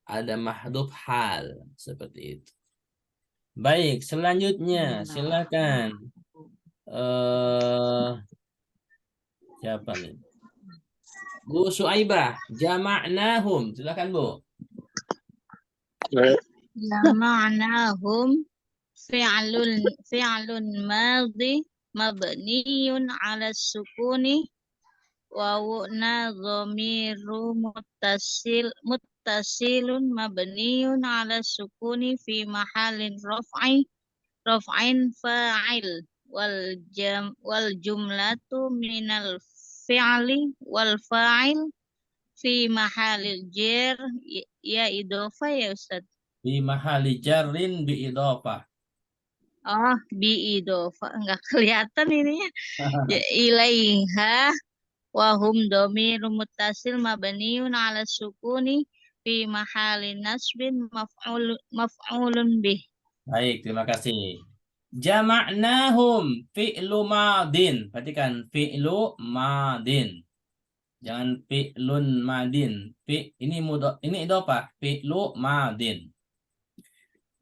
ada mahdhuf hal seperti itu. Baik, selanjutnya silakan siapa nih? Bu Suaibah, jama'nahum. Silakan Bu. Jama'nahum fi'lun madhi mabniyun ala sukuni wawuna dhamiru muttasilun mabniyun ala sukuni fi mahalin raf'in fa'il wal jumlatu minal fi'li wal fa'il fi mahalil jar ya idofa ya Ustaz. Bi mahali jarrin bi idhofah. Oh, bi idofa enggak kelihatan ininya. Ya, ilaiha wa hum dhamiru muttasil mabniun ala sukuni fi mahalin nasbin maf'ulun bih. Baik, terima kasih. Jama'nahum fi'lu madin. Perhatikan fi'lu madin. Jangan fi'lun madin. Ini idhofah. Fi'lu madin.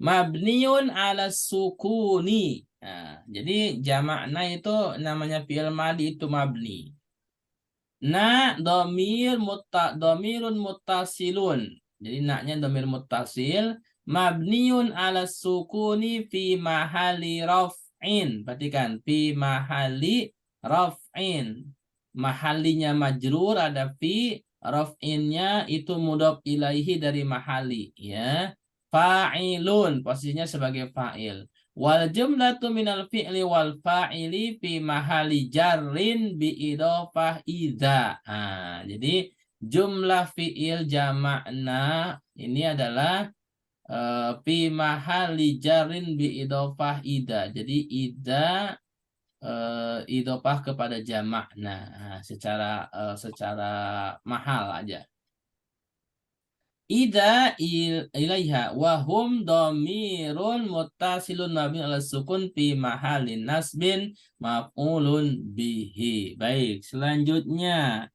Mabniun ala sukuni. Nah, jadi jama'na itu namanya fi'il madi itu mabni. Na domirun muttasilun. Jadi naknya domir muttasil. Mabniun ala sukuni fi mahali raf'in. Perhatikan. Fi mahali raf'in. Mahalinya majrur ada fi. Raf'innya itu mudhof ilaihi dari mahali. Ya. Fa'ilun. Posisinya sebagai fa'il. Wal jumlatu minal fi'li wal fa'ili fi mahali jarrin bi idhofah idza. Nah, jadi jumlah fi'il jama'na ini adalah fi mahali jarrin bi idhofah idza. Jadi idza idhofah kepada jama'na. Nah, secara mahal aja. ilaiha wahum domirun muttasilun mabni ala sukun fi mahalin nasbin maf'ulun bihi. Baik, selanjutnya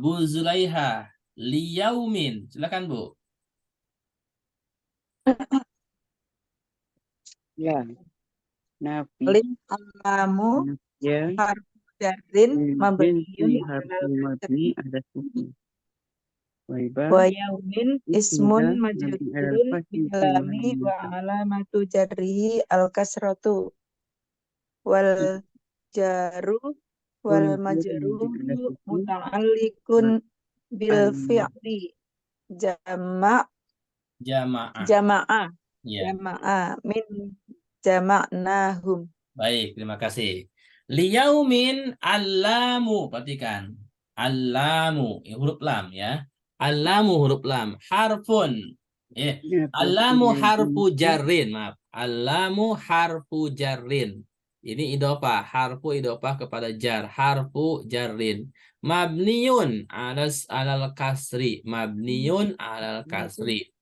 Bu Zulaiha liyaumin. Silakan Bu. Ya. Nafi. Alamu Ya. harfu jarrin mabniyun Jinsi alal harfu mabni ada sukun. Waiba. wa yaumin ismun Nabi majrurun al-Fatih bilami wa alamatu jarrihi al kasratu wal jaru wal majruru muta'alliqun bil fi'li jama' Jamaah. jama'a Ya. jama'a min jama'nahum. Baik, terima kasih. Liyaumin allamu, perhatikan. Allamu, huruf lam ya. Allamu huruf lam, harfun. Ya. Allamu harfu jarrin, maaf. Allamu harfu jarrin. Ini idofah, harfu idofah kepada jar, harfu jarrin. Mabniun alal kasri, mabniun alal kasri.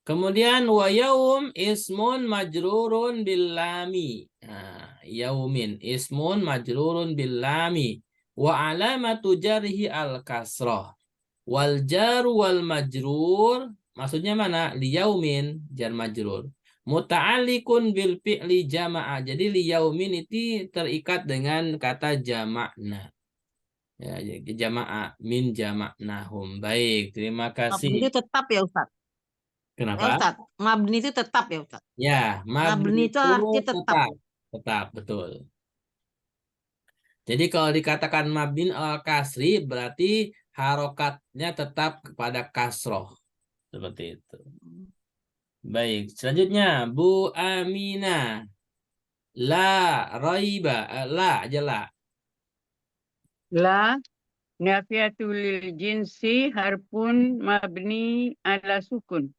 Kemudian wa yaum ismun majrurun bil lami. Nah, yaumin ismun majrurun bil lami wa alamatu jarhi al kasrah. Wal jar wal majrur maksudnya mana? Li yaumin jar majrur. Muta'alliqun bil fi'li jama'a. Jadi li yaumin itu terikat dengan kata jama'na. Ya, jama'a min jama'nahum. Baik, terima Mabni itu kasih. tetap ya Ustaz. Ya Kenapa? Ustaz, mabni itu tetap ya Ustaz. Ya, mabni Mabni itu itu artinya tetap. tetap, betul. Jadi kalau dikatakan mabni al kasri berarti harokatnya tetap kepada kasroh. Seperti itu. Baik, selanjutnya Bu Amina. La raiba, la aja la. La nafiatul lil jinsi harfun mabni ala sukun.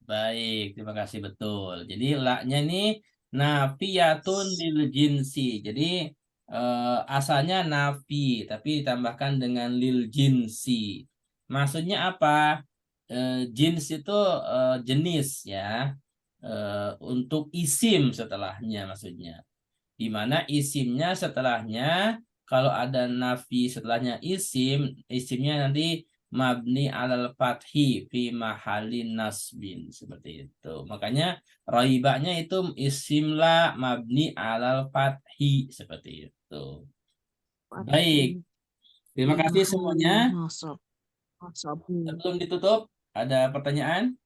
Baik, terima kasih betul. Jadi la-nya ini nafiyatun lil jinsi. Jadi asalnya nafi tapi ditambahkan dengan lil jinsi. Maksudnya apa? Jins itu jenis ya. Untuk isim setelahnya maksudnya. Di mana isimnya setelahnya kalau ada nafi setelahnya isimnya nanti mabni alal fathi fi mahalin nasbin seperti itu. Makanya raibanya itu isim la mabni alal fathi seperti itu. Baik. Terima kasih semuanya. Sebelum ditutup, ada pertanyaan?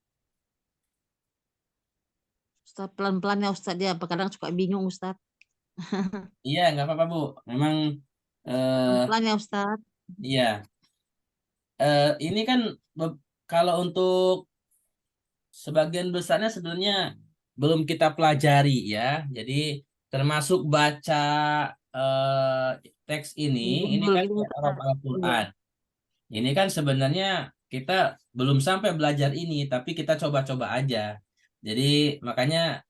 Ustaz pelan-pelan ya Ustaz, dia kadang suka bingung Ustaz. Iya, nggak apa-apa Bu. Memang Pelan-pelan ya Ustaz. iya. Ini kan kalau untuk sebagian besarnya sebenarnya belum kita pelajari ya. Jadi termasuk baca teks ini kan Gitu, Arab Ustaz. Al-Quran. Ini kan sebenarnya kita belum sampai belajar ini, tapi kita coba-coba aja. Jadi makanya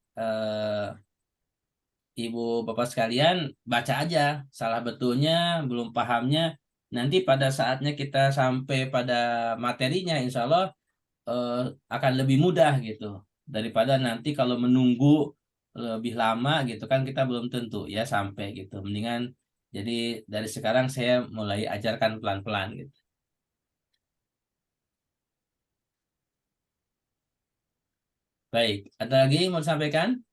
Ibu Bapak sekalian baca aja salah betulnya, belum pahamnya. Nanti pada saatnya kita sampai pada materinya, insya Allah akan lebih mudah gitu daripada nanti kalau menunggu lebih lama gitu kan kita belum tentu ya sampai gitu. Mendingan jadi dari sekarang saya mulai ajarkan pelan-pelan gitu. Baik, ada lagi yang mau disampaikan?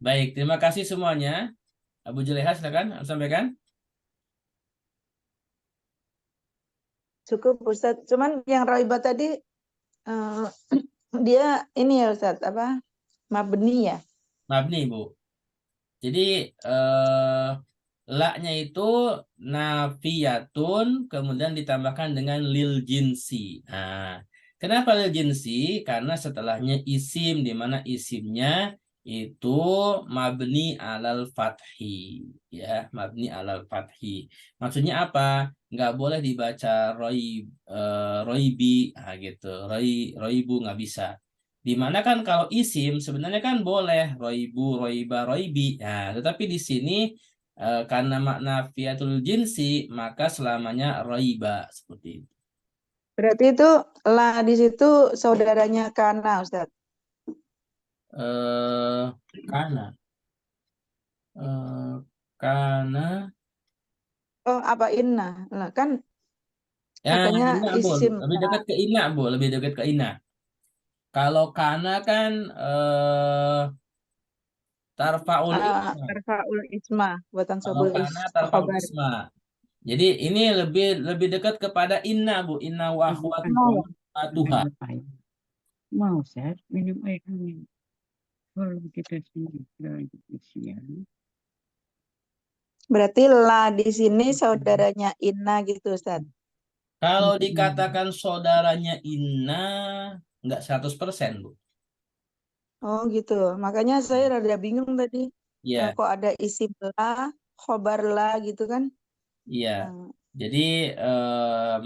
Baik, terima kasih semuanya. Abu Juleha silakan sampaikan. Cukup Ustaz. Cuman yang raibah tadi dia ini ya Ustaz, apa? Mabni ya. Mabni, Bu. Jadi la-nya itu nafiyatun kemudian ditambahkan dengan lil jinsi. Nah, kenapa lil jinsi? Karena setelahnya isim di mana isimnya itu mabni alal fathi ya, mabni alal fathi. Maksudnya apa? Nggak boleh dibaca roibi gitu. Roibu nggak bisa. Dimana kan kalau isim sebenarnya kan boleh roibu, roiba, roibi. Nah, tetapi di sini karena makna fiatul jinsi, maka selamanya raiba seperti itu. Berarti itu la di situ saudaranya kana, Ustaz. Karena karena Oh, apa inna? Lah kan ya katanya inna, Bu. isim Lebih dekat ke inna, Bu, lebih dekat ke inna. Kalau kana kan tarfaul isma. tarfaul isma buatan Kalau sabul kana tarfaul khobar. isma. Jadi ini lebih dekat kepada inna, Bu. Inna wa Mau Tuhan. mau Ustaz minum air hangat. Kalau kita sendiri lagi siang. Berarti la di sini saudaranya inna gitu, Ustaz. Kalau dikatakan saudaranya inna, nggak 100%, Bu. Oh gitu. Makanya saya rada bingung tadi. Iya, Kok ada isim la, khobar la gitu kan? iya. Hmm. Jadi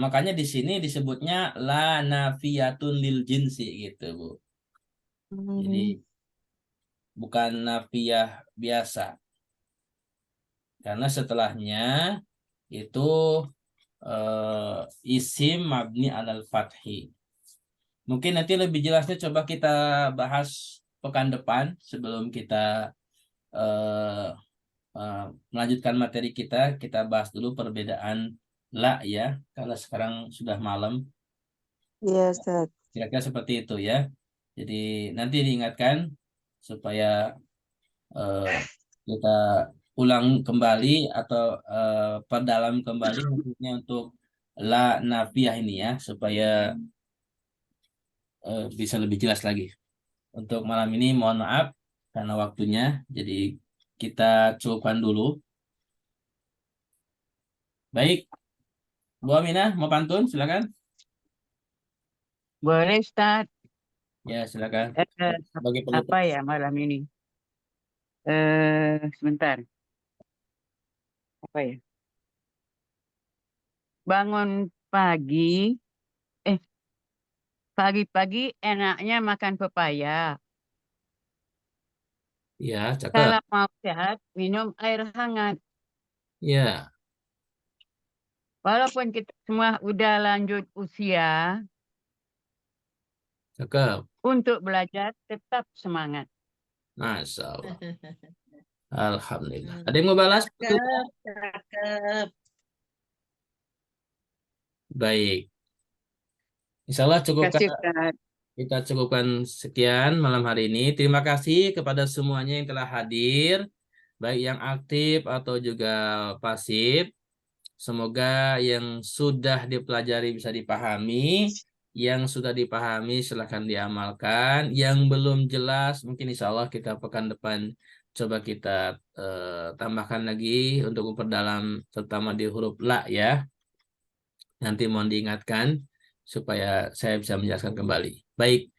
makanya di sini disebutnya la nafiyatun lil jinsi gitu, Bu. Jadi bukan nafiyah biasa. Karena setelahnya itu isim mabni alal fathi. Mungkin nanti lebih jelasnya coba kita bahas pekan depan sebelum kita eh, melanjutkan materi kita bahas dulu perbedaan la ya, karena sekarang sudah malam. Iya, Ustaz. Kira-kira seperti itu ya. Jadi nanti diingatkan supaya eh, kita ulang kembali atau perdalam kembali maksudnya untuk la nafiyah ini ya, supaya bisa lebih jelas lagi. Untuk malam ini mohon maaf karena waktunya, jadi kita cukupkan dulu. Baik, Bu Aminah mau pantun, silakan. Boleh Ustaz. Ya, silakan. Bagi Apa penutup. ya malam ini? Sebentar. Apa ya? Bangun pagi, pagi-pagi enaknya makan pepaya. Ya, cakep. Kalau mau sehat, minum air hangat. Ya, Walaupun kita semua udah lanjut usia, cakep. untuk belajar tetap semangat. Masya Allah. Alhamdulillah. Ada yang mau balas? Cakep. Baik. Insya Allah Kasih Ustaz. kita cukupkan sekian malam hari ini. Terima kasih kepada semuanya yang telah hadir, baik yang aktif atau juga pasif. Semoga yang sudah dipelajari bisa dipahami. Yang sudah dipahami silahkan diamalkan. Yang belum jelas mungkin insya Allah kita pekan depan coba kita tambahkan lagi untuk memperdalam terutama di huruf la ya. Nanti mohon diingatkan supaya saya bisa menjelaskan kembali. Baik,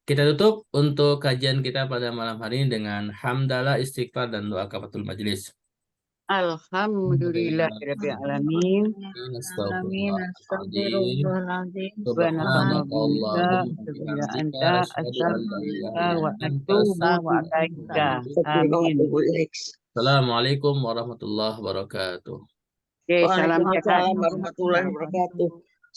kita tutup untuk kajian kita pada malam hari ini dengan hamdalah, istighfar, dan doa kafatul majelis. Alhamdulillahirabbil alamin. Amin. Astagfirullahaladzim. Subhanallah wa anta astaghfiruka wa atubu ilaika. Amin. Assalamualaikum warahmatullahi wabarakatuh. Oke, salam sehat. Waalaikumsalam warahmatullahi wabarakatuh.